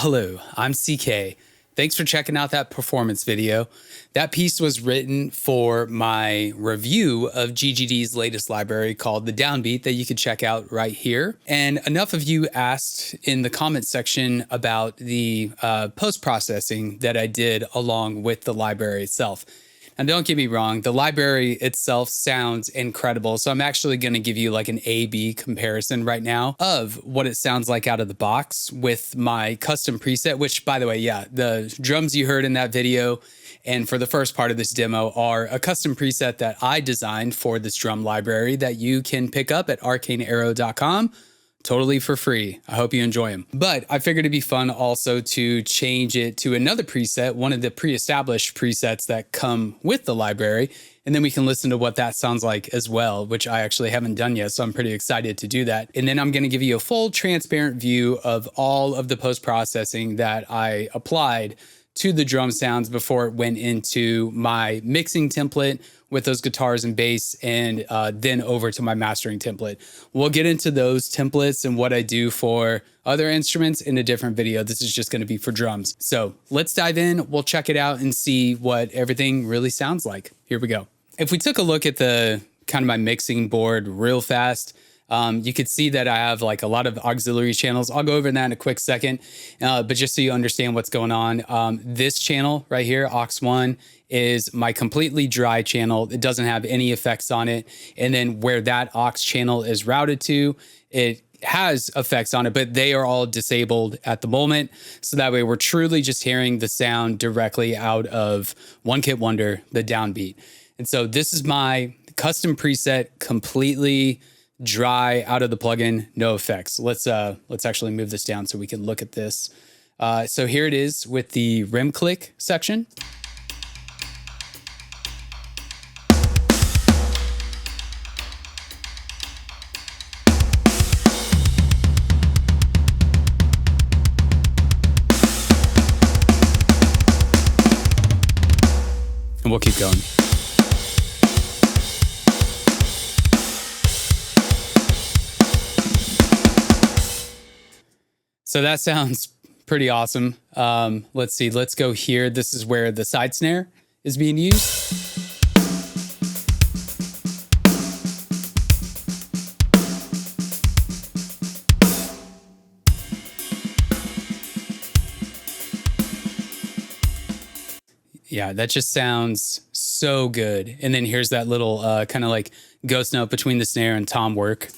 Hello, I'm CK. Thanks for checking out that performance video. That piece was written for my review of GGD's latest library called the Downbeat that you can check out right here. And enough of you asked in the comment section about the post-processing that I did along with the library itself. And don't get me wrong, the library itself sounds incredible. So I'm actually going to give you like an A/B comparison right now of what it sounds like out of the box with my custom preset, which by the way, yeah, the drums you heard in that video and for the first part of this demo are a custom preset that I designed for this drum library that you can pick up at arcanearrow.com. Totally for free. I hope you enjoy them. But I figured it'd be fun also to change it to another preset, one of the pre-established presets that come with the library. And then we can listen to what that sounds like as well, which I actually haven't done yet. So I'm pretty excited to do that. And then I'm going to give you a full transparent view of all of the post-processing that I applied to the drum sounds before it went into my mixing template with those guitars and bass, and then over to my mastering template. We'll get into those templates and what I do for other instruments in a different video. This is just going to be for drums. So let's dive in. We'll check it out and see what everything really sounds like. Here we go. If we took a look at the kind of my mixing board real fast, you could see that I have like a lot of auxiliary channels. I'll go over that in a quick second, but just so you understand what's going on, this channel right here, aux1, is my completely dry channel. It doesn't have any effects on it. And then where that aux channel is routed to, it has effects on it, but they are all disabled at the moment. So that way we're truly just hearing the sound directly out of One Kit Wonder, the Downbeat. And so this is my custom preset, completely dry out of the plugin, no effects. Let's actually move this down so we can look at this. So here it is with the rim click section. And we'll keep going. So that sounds pretty awesome. Let's see, let's go here. This is where the side snare is being used. Yeah, that just sounds so good. And then here's that little kind of like ghost note between the snare and tom work.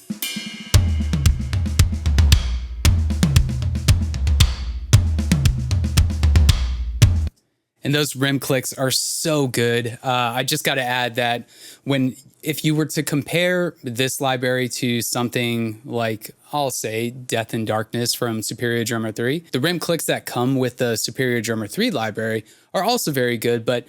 And those rim clicks are so good. I just got to add that if you were to compare this library to something like, I'll say, Death and Darkness from Superior Drummer 3, the rim clicks that come with the Superior Drummer 3 library are also very good, but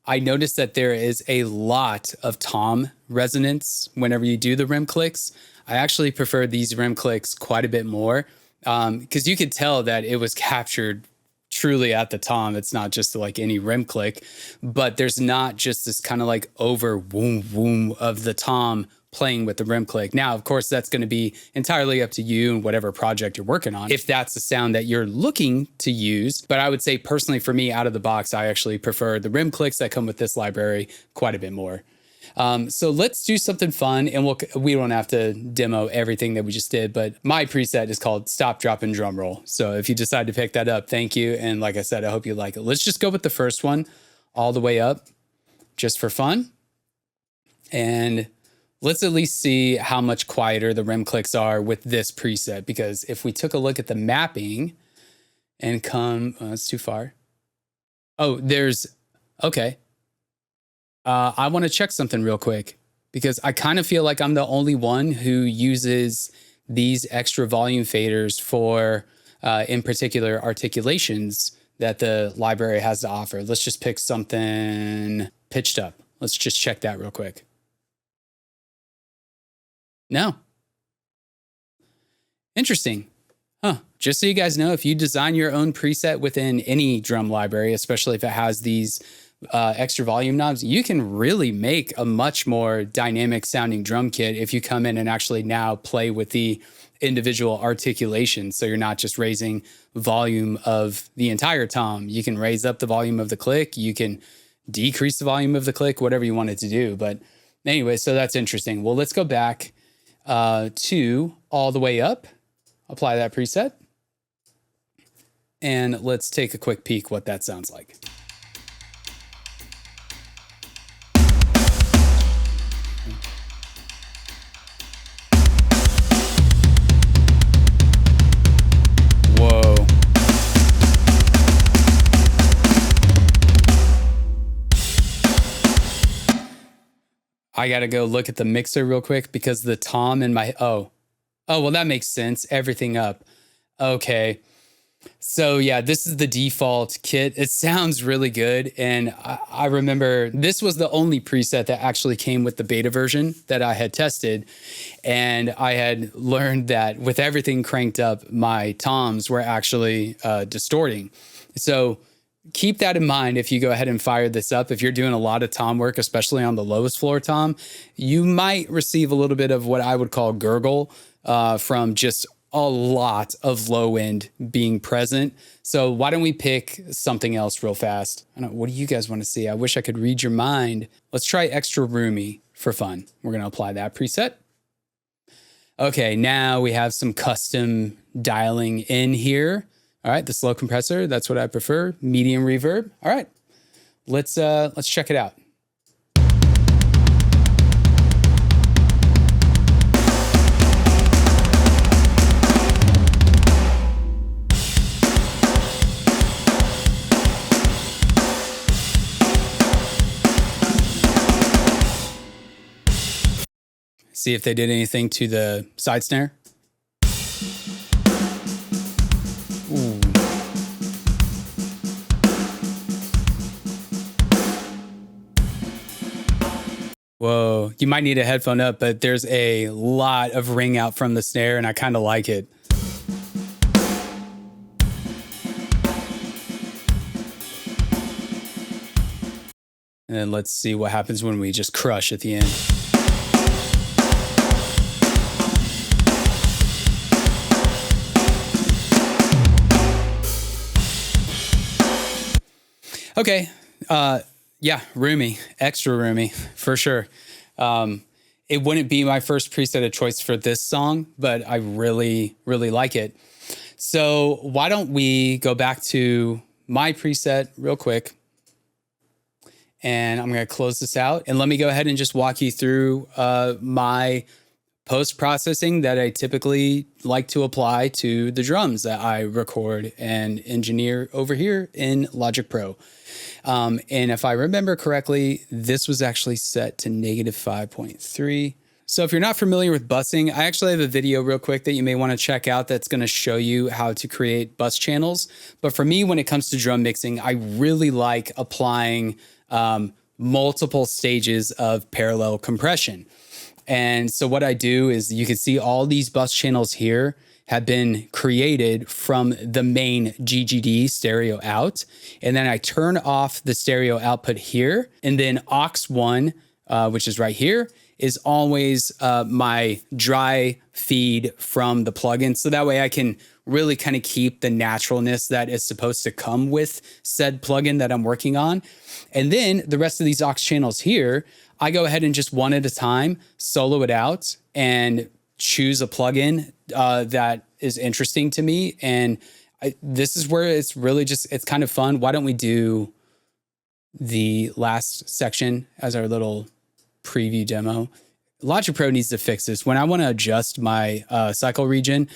I noticed that there is a lot of tom resonance whenever you do the rim clicks. I actually prefer these rim clicks quite a bit more because you could tell that it was captured truly at the tom. It's not just like any rim click, but there's not just this kind of like over boom boom of the tom playing with the rim click. Now, of course, that's going to be entirely up to you and whatever project you're working on, if that's the sound that you're looking to use. But I would say personally for me, out of the box, I actually prefer the rim clicks that come with this library quite a bit more. So let's do something fun, and we don't have to demo everything that we just did, but my preset is called Stop, Drop, and Drum Roll. So if you decide to pick that up, thank you. And like I said, I hope you like it. Let's just go with the first one all the way up just for fun. And let's at least see how much quieter the rim clicks are with this preset, because if we took a look at the mapping and that's too far. Oh, okay. I want to check something real quick because I kind of feel like I'm the only one who uses these extra volume faders for, in particular, articulations that the library has to offer. Let's just pick something pitched up. Let's just check that real quick. No. Interesting. Huh. Just so you guys know, if you design your own preset within any drum library, especially if it has these extra volume knobs, you can really make a much more dynamic sounding drum kit if you come in and actually now play with the individual articulation. So you're not just raising volume of the entire tom. You can raise up the volume of the click. You can decrease the volume of the click, whatever you want it to do. But anyway, so that's interesting. Well, let's go back to all the way up, apply that preset, and let's take a quick peek what that sounds like. Whoa. I got to go look at the mixer real quick because the tom in my, oh, well, that makes sense. Everything up. Okay. So yeah, this is the default kit. It sounds really good. And I remember this was the only preset that actually came with the beta version that I had tested. And I had learned that with everything cranked up, my toms were actually distorting. So keep that in mind if you go ahead and fire this up. If you're doing a lot of tom work, especially on the lowest floor tom, you might receive a little bit of what I would call gurgle from just a lot of low end being present. So why don't we pick something else real fast? I don't know, what do you guys want to see? I wish I could read your mind. Let's try extra roomy for fun. We're going to apply that preset. Okay, now we have some custom dialing in here. All right, the slow compressor, that's what I prefer. Medium reverb. All right, let's check it out. See if they did anything to the side snare. Ooh. Whoa, you might need a headphone up, but there's a lot of ring out from the snare and I kind of like it. And then let's see what happens when we just crush at the end. Okay, yeah, roomy, extra roomy, for sure. It wouldn't be my first preset of choice for this song, but I really, really like it. So why don't we go back to my preset real quick, and I'm going to close this out, and let me go ahead and just walk you through my post-processing that I typically like to apply to the drums that I record and engineer over here in Logic Pro. And if I remember correctly, this was actually set to -5.3. So if you're not familiar with busing, I actually have a video real quick that you may want to check out that's going to show you how to create bus channels. But for me, when it comes to drum mixing, I really like applying multiple stages of parallel compression. And so what I do is you can see all these bus channels here have been created from the main GGD stereo out. And then I turn off the stereo output here. And then aux 1, which is right here, is always my dry feed from the plugin. So that way I can really kind of keep the naturalness that is supposed to come with said plugin that I'm working on. And then the rest of these aux channels here, I go ahead and just one at a time, solo it out and choose a plugin that is interesting to me. And this is where it's really just, it's kind of fun. Why don't we do the last section as our little preview demo? Logic Pro needs to fix this. When I want to adjust my cycle region,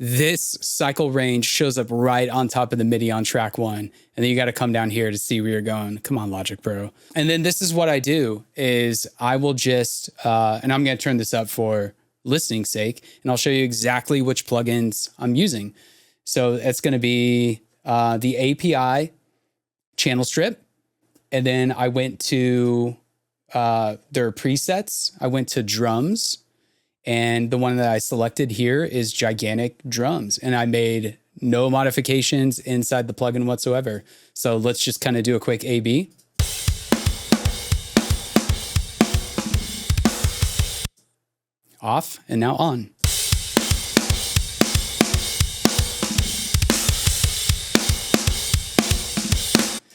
this cycle range shows up right on top of the MIDI on track 1. And then you got to come down here to see where you're going. Come on, Logic Pro. And then this is what I do is I will just, and I'm going to turn this up for listening sake, and I'll show you exactly which plugins I'm using. So it's going to be the API channel strip. And then I went to their presets. I went to drums. And the one that I selected here is gigantic drums. And I made no modifications inside the plugin whatsoever. So let's just kind of do a quick A/B. Off and now on.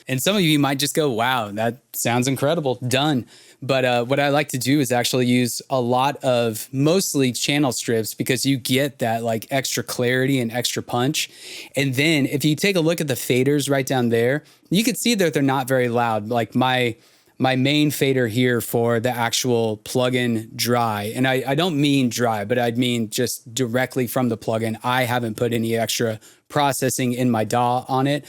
And some of you might just go, wow, that sounds incredible, done. But what I like to do is actually use a lot of mostly channel strips because you get that like extra clarity and extra punch. And then if you take a look at the faders right down there, you can see that they're not very loud. Like my main fader here for the actual plugin dry, and I don't mean dry, but I mean just directly from the plugin. I haven't put any extra processing in my DAW on it.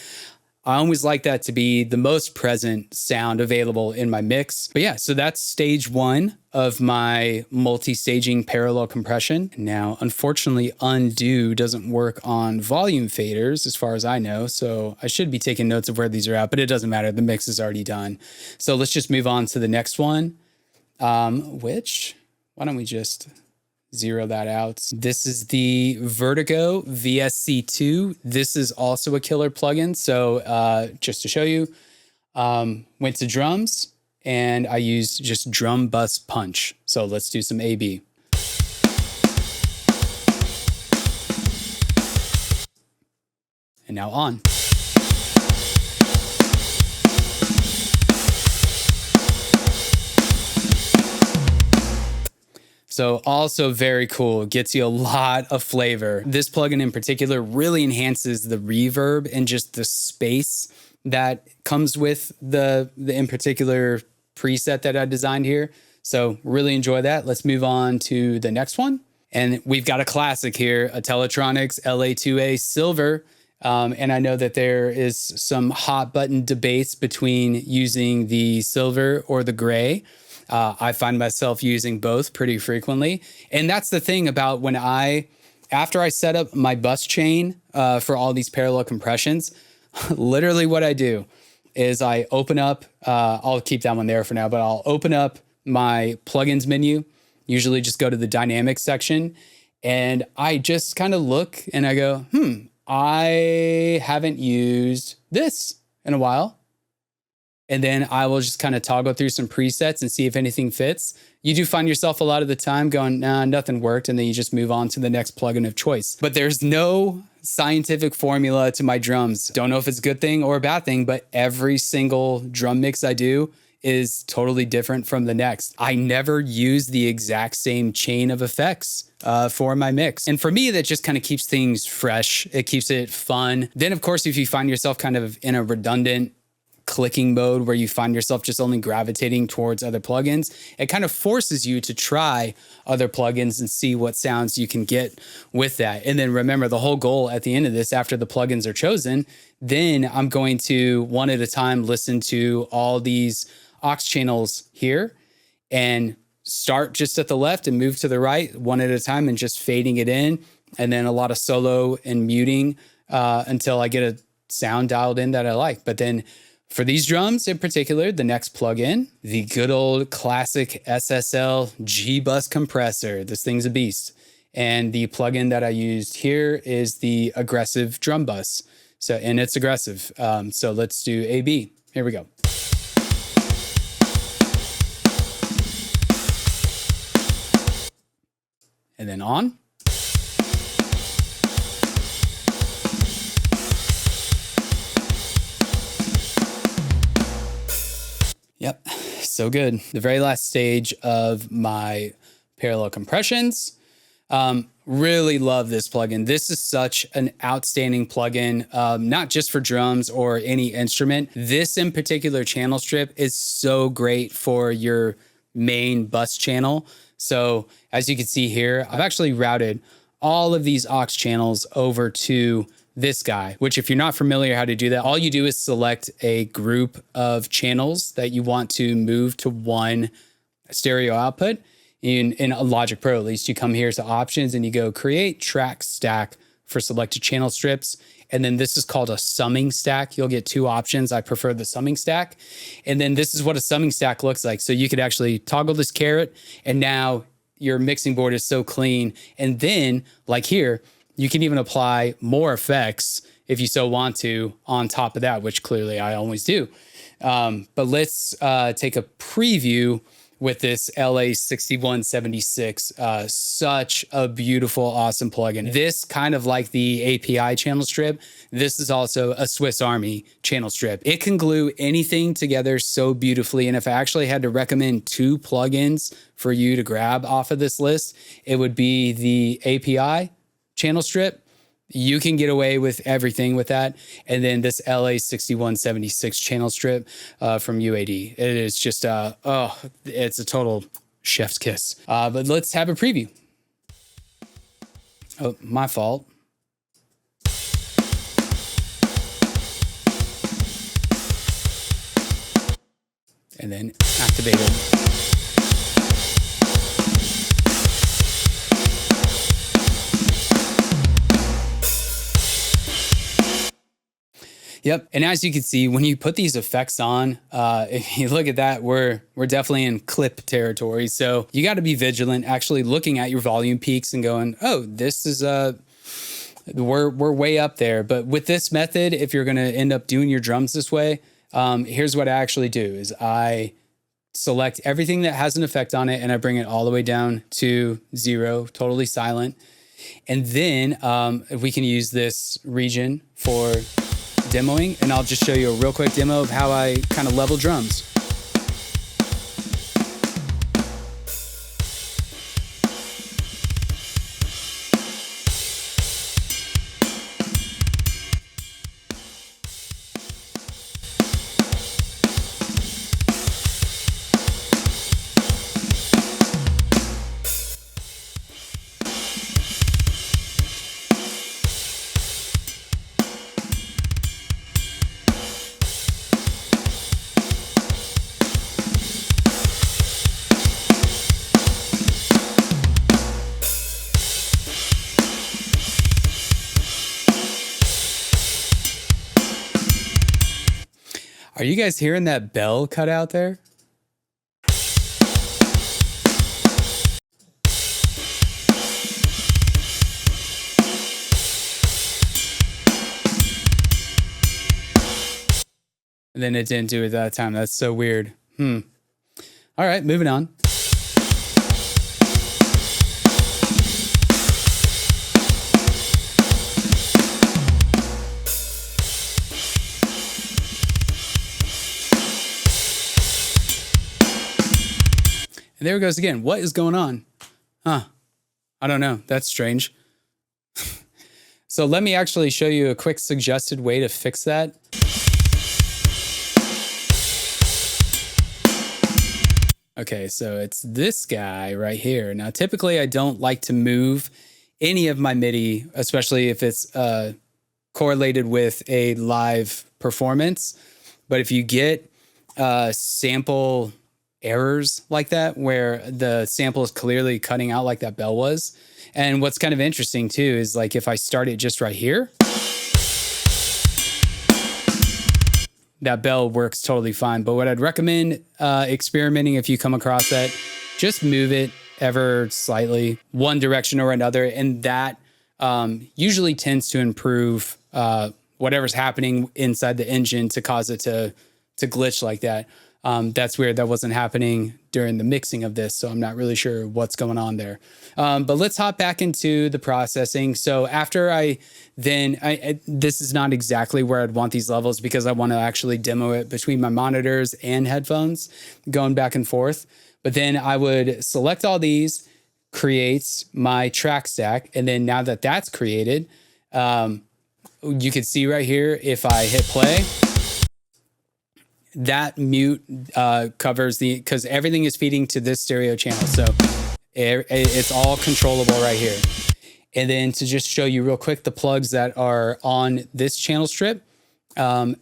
I always like that to be the most present sound available in my mix. But yeah, so that's stage one of my multi-staging parallel compression. Now, unfortunately, undo doesn't work on volume faders as far as I know. So I should be taking notes of where these are at, but it doesn't matter. The mix is already done. So let's just move on to the next one, why don't we just zero that out. This is the Vertigo VSC2. This is also a killer plugin. So just to show you, went to drums and I used just drum bus punch. So let's do some A/B. And now on. So also very cool, gets you a lot of flavor. This plugin in particular really enhances the reverb and just the space that comes with the in particular preset that I designed here. So really enjoy that. Let's move on to the next one. And we've got a classic here, a Teletronix LA2A Silver. And I know that there is some hot button debates between using the silver or the gray. I find myself using both pretty frequently. And that's the thing about after I set up my bus chain for all these parallel compressions, literally what I do is I open up, I'll keep that one there for now, but I'll open up my plugins menu, usually just go to the dynamics section, and I just kind of look and I go, I haven't used this in a while. And then I will just kind of toggle through some presets and see if anything fits. You do find yourself a lot of the time going, nah, nothing worked. And then you just move on to the next plugin of choice. But there's no scientific formula to my drums. Don't know if it's a good thing or a bad thing, but every single drum mix I do is totally different from the next. I never use the exact same chain of effects for my mix. And for me, that just kind of keeps things fresh. It keeps it fun. Then, of course, if you find yourself kind of in a redundant clicking mode where you find yourself just only gravitating towards other plugins, it kind of forces you to try other plugins and see what sounds you can get with that. And then remember, the whole goal at the end of this, after the plugins are chosen, then I'm going to one at a time listen to all these aux channels here and start just at the left and move to the right one at a time and just fading it in. And then a lot of solo and muting until I get a sound dialed in that I like. But then for these drums in particular, the next plugin, the good old classic SSL G Bus Compressor. This thing's a beast. And the plugin that I used here is the aggressive drum bus. And it's aggressive. So let's do A/B. Here we go. And then on. Yep, so good. The very last stage of my parallel compressions. Really love this plugin. This is such an outstanding plugin, not just for drums or any instrument. This in particular channel strip is so great for your main bus channel. So as you can see here, I've actually routed all of these aux channels over to this guy, which if you're not familiar how to do that, all you do is select a group of channels that you want to move to one stereo output. In Logic Pro, at least, you come here to options and you go create track stack for selected channel strips. And then this is called a summing stack. You'll get two options. I prefer the summing stack. And then this is what a summing stack looks like. So you could actually toggle this caret and now your mixing board is so clean. And then like here, you can even apply more effects if you so want to on top of that, which clearly I always do. But let's take a preview with this LA6176. Such a beautiful, awesome plugin. This kind of like the API channel strip. This is also a Swiss Army channel strip. It can glue anything together so beautifully. And if I actually had to recommend 2 plugins for you to grab off of this list, it would be the API channel strip. You can get away with everything with that. And then this LA6176 channel strip from UAD. It is just, it's a total chef's kiss. But let's have a preview. Oh, my fault. And then activate it. Yep. And as you can see, when you put these effects on, if you look at that, we're definitely in clip territory. So you got to be vigilant, actually looking at your volume peaks and going, oh, this is we're way up there. But with this method, if you're going to end up doing your drums this way, here's what I actually do is I select everything that has an effect on it and I bring it all the way down to 0, totally silent. And then we can use this region for demoing, and I'll just show you a real quick demo of how I kind of level drums. Are you guys hearing that bell cut out there? And then it didn't do it that time. That's so weird. All right, moving on. And there it goes again. What is going on? I don't know. That's strange. So let me actually show you a quick suggested way to fix that. Okay, so it's this guy right here. Now, typically I don't like to move any of my MIDI, especially if it's correlated with a live performance. But if you get sample errors like that, where the sample is clearly cutting out like that bell was. And what's kind of interesting too is like if I start it just right here, that bell works totally fine. But what I'd recommend experimenting if you come across that, just move it ever slightly, one direction or another. And that usually tends to improve whatever's happening inside the engine to cause it to glitch like that. That's weird. That wasn't happening during the mixing of this, so I'm not really sure what's going on there. But let's hop back into the processing. So after this is not exactly where I'd want these levels because I want to actually demo it between my monitors and headphones, going back and forth. But then I would select all these, create my track stack, and then now that that's created, you can see right here, if I hit play, that mute covers because everything is feeding to this stereo channel. So it's all controllable right here. And then to just show you real quick, the plugs that are on this channel strip, Pro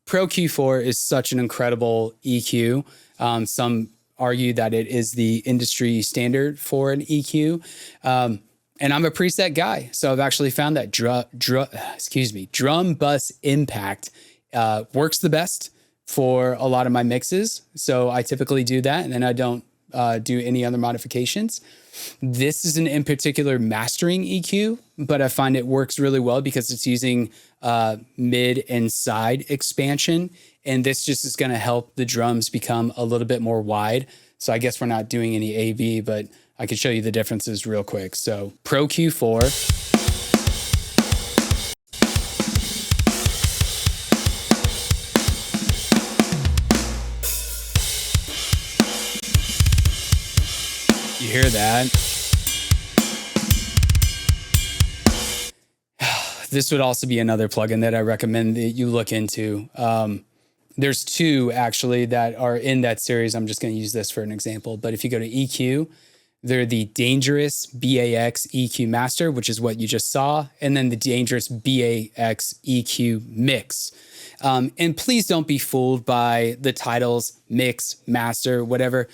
Q4 is such an incredible EQ. Some argue that it is the industry standard for an EQ. And I'm a preset guy. So I've actually found that drum bus impact works the best for a lot of my mixes. So I typically do that, and then I don't do any other modifications. This isn't in particular mastering EQ, but I find it works really well because it's using mid and side expansion. And this just is going to help the drums become a little bit more wide. So I guess we're not doing any AV, but I can show you the differences real quick. So Pro Q4. You hear that? This would also be another plugin that I recommend that you look into. There's two actually that are in that series. I'm just going to use this for an example. But if you go to EQ, they're the Dangerous BAX EQ Master, which is what you just saw, and then the Dangerous BAX EQ Mix. And please don't be fooled by the titles, mix, master, whatever.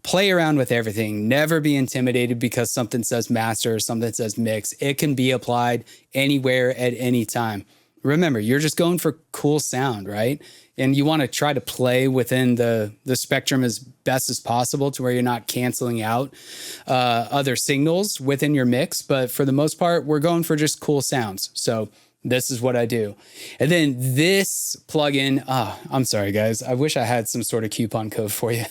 Play around with everything. Never be intimidated because something says master or something says mix. It can be applied anywhere at any time. Remember, you're just going for cool sound, right? And you want to try to play within the spectrum as best as possible to where you're not canceling out other signals within your mix. But for the most part, we're going for just cool sounds. So this is what I do. And then this plugin, I'm sorry, guys. I wish I had some sort of coupon code for you.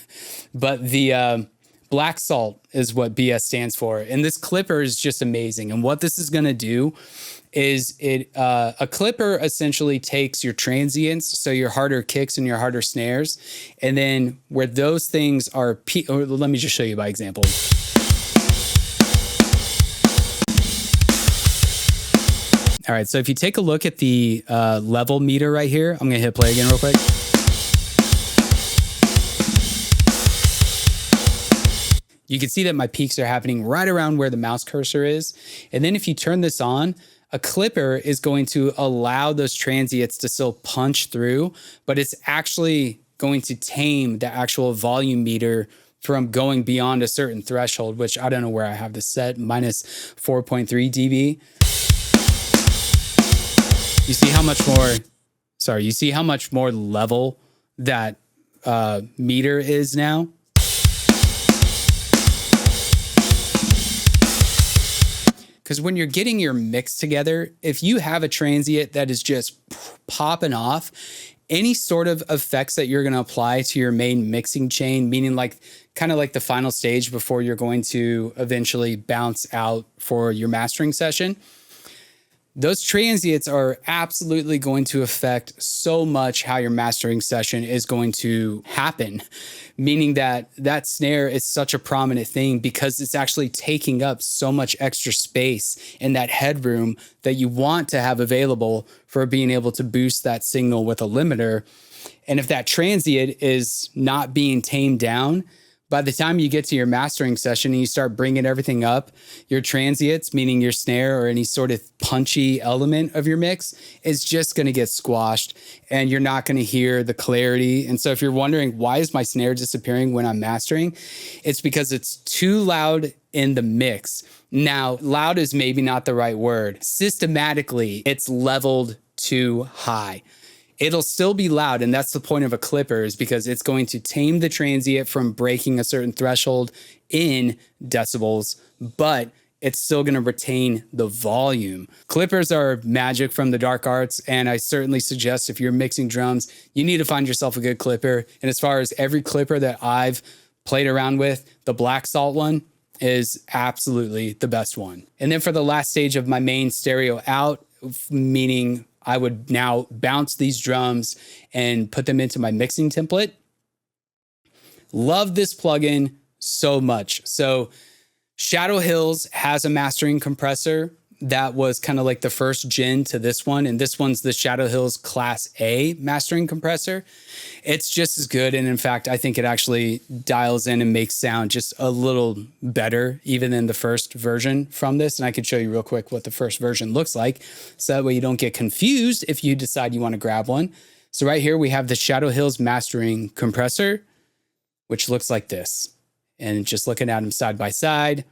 But the Black Salt is what BS stands for. And this clipper is just amazing. And what this is going to do is a clipper essentially takes your transients, so your harder kicks and your harder snares, and then where those things are, or let me just show you by example. All right, so if you take a look at the level meter right here, I'm gonna hit play again real quick. You can see that my peaks are happening right around where the mouse cursor is. And then if you turn this on, a clipper is going to allow those transients to still punch through, but it's actually going to tame the actual volume meter from going beyond a certain threshold, which I don't know where I have this set, minus 4.3 dB. You see how much more level that meter is now? Because when you're getting your mix together, if you have a transient that is just popping off, any sort of effects that you're going to apply to your main mixing chain, meaning like kind of like the final stage before you're going to eventually bounce out for your mastering session, those transients are absolutely going to affect so much how your mastering session is going to happen, meaning that that snare is such a prominent thing because it's actually taking up so much extra space in that headroom that you want to have available for being able to boost that signal with a limiter. And if that transient is not being tamed down, by the time you get to your mastering session and you start bringing everything up, your transients, meaning your snare or any sort of punchy element of your mix, is just going to get squashed and you're not going to hear the clarity. And so if you're wondering, why is my snare disappearing when I'm mastering? It's because it's too loud in the mix. Now, loud is maybe not the right word. Systematically, it's leveled too high. It'll still be loud, and that's the point of a clipper, is because it's going to tame the transient from breaking a certain threshold in decibels, but it's still going to retain the volume. Clippers are magic from the dark arts, and I certainly suggest if you're mixing drums, you need to find yourself a good clipper. And as far as every clipper that I've played around with, the Black Salt one is absolutely the best one. And then for the last stage of my main stereo out, meaning I would now bounce these drums and put them into my mixing template. Love this plugin so much. So Shadow Hills has a mastering compressor that was kind of like the first gen to this one. And this one's the Shadow Hills Class A mastering compressor. It's just as good. And in fact, I think it actually dials in and makes sound just a little better even than the first version from this. And I could show you real quick what the first version looks like, so that way you don't get confused if you decide you want to grab one. So right here, we have the Shadow Hills mastering compressor, which looks like this. And just looking at them side by side,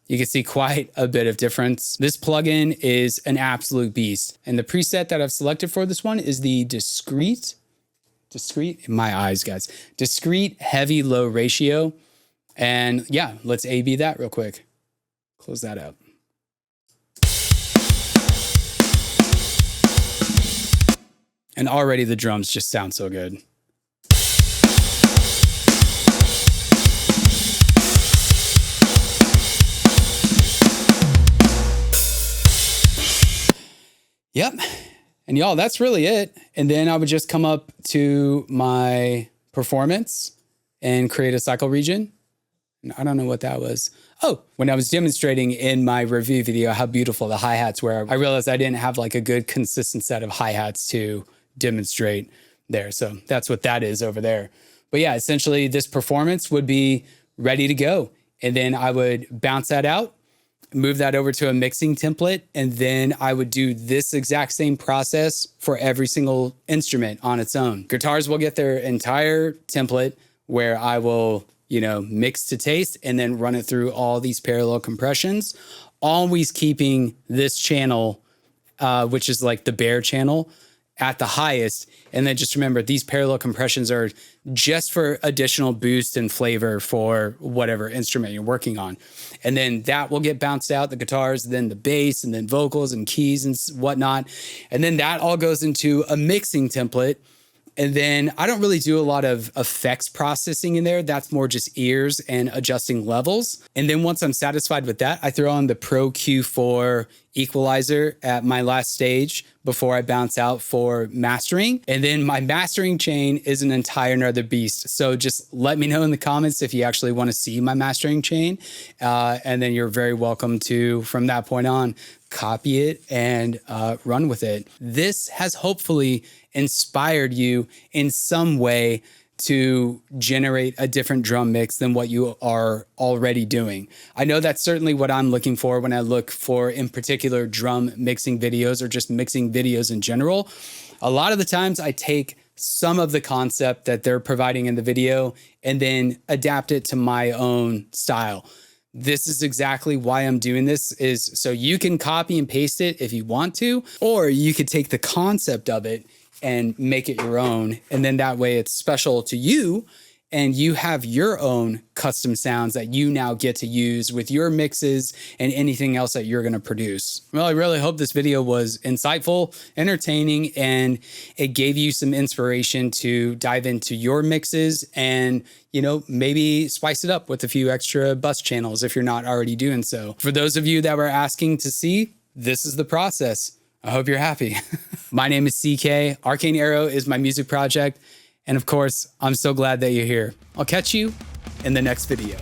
you can see quite a bit of difference. This plugin is an absolute beast. And the preset that I've selected for this one is the discrete, in my eyes, guys, discrete heavy low ratio. And yeah, let's A/B that real quick. Close that out. And already the drums just sound so good. Yep. And y'all, that's really it. And then I would just come up to my performance and create a cycle region. I don't know what that was. Oh, when I was demonstrating in my review video how beautiful the hi-hats were, I realized I didn't have like a good consistent set of hi-hats to demonstrate there. So that's what that is over there. But yeah, essentially this performance would be ready to go. And then I would bounce that out, move that over to a mixing template, and then I would do this exact same process for every single instrument on its own. Guitars will get their entire template where I will, you know, mix to taste and then run it through all these parallel compressions, always keeping this channel, which is like the bare channel, at the highest. And then just remember, these parallel compressions are just for additional boost and flavor for whatever instrument you're working on. And then that will get bounced out, the guitars, then the bass, and then vocals and keys and whatnot. And then that all goes into a mixing template. And then I don't really do a lot of effects processing in there. That's more just ears and adjusting levels. And then once I'm satisfied with that, I throw on the Pro Q4 equalizer at my last stage before I bounce out for mastering. And then my mastering chain is an entire nother beast. So just let me know in the comments if you actually want to see my mastering chain. And then you're very welcome to, from that point on, copy it and run with it. This has hopefully inspired you in some way to generate a different drum mix than what you are already doing. I know that's certainly what I'm looking for when I look for, in particular, drum mixing videos or just mixing videos in general. A lot of the times I take some of the concept that they're providing in the video and then adapt it to my own style. This is exactly why I'm doing this, is so you can copy and paste it if you want to, or you could take the concept of it and make it your own. And then that way it's special to you and you have your own custom sounds that you now get to use with your mixes and anything else that you're going to produce. Well, I really hope this video was insightful, entertaining, and it gave you some inspiration to dive into your mixes and, you know, maybe spice it up with a few extra bus channels if you're not already doing so. For those of you that were asking to see, this is the process. I hope you're happy. My name is CK. Arcane Arrow is my music project. And of course, I'm so glad that you're here. I'll catch you in the next video.